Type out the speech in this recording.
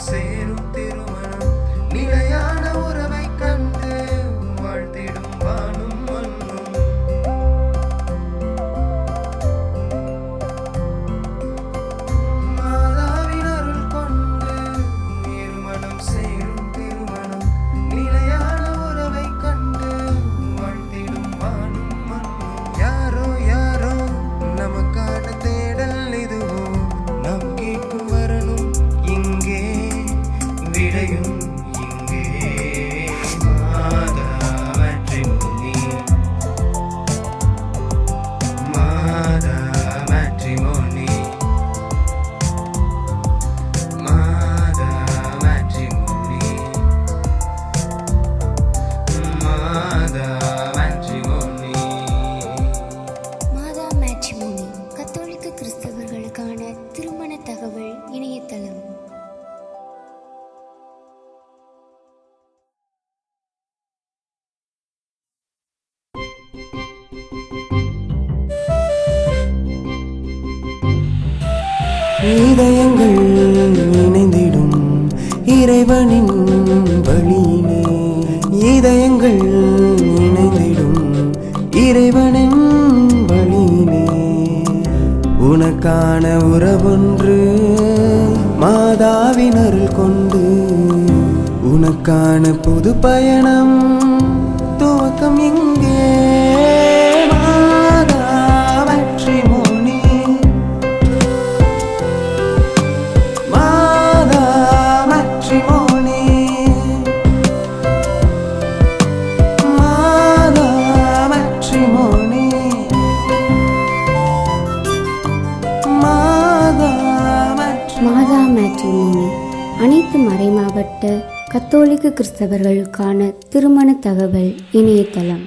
சேரும் திருமணம் நிலையான உறவை கண்டு வாழ்த்திடும் வானும் மண்ணும். மாதாவின் அருள் கொண்டு இருமணம் சேரும் திருமணம் நிலையான உறவை கண்டு வாழ்த்திடும் வானும் மண்ணும். யாரோ யாரோ நமக்கான தேடல் இதுவோ, நாம் கேட்கும் வரணும் இங்கே, விடையும் இங்கே. மாதா மேட்ரிமோனி, மாதா மேட்ரிமோனி, மாதா மேட்ரிமோனி, மாதா மேட்ரிமோனி. மாதா மேட்ரிமோனி கத்தோலிக்க கிறிஸ்தவர்களுக்கான திருமண தகவல் இணையதளம். இதயங்கள் இணைந்திடும் இறைவனின் வழியிலே, இதயங்கள் இணைந்திடும் இறைவனின் வழியிலே. உனக்கான உறவொன்று மாதாவின் அருள் கொண்டு, உனக்கான புது பயணம் துவக்கம் இங்கே. மாதா மேட்ரிமோனி, மாதா மேட்ரிமோனி, மாதா மேட்ரிமோனி, மாதா மேட்ரிமோனி. மாதா மேட்ரிமோனி அனைத்து மறைமாவட்ட கத்தோலிக்க கிறிஸ்தவர்களுக்கான திருமண தகவல் இணையதளம்.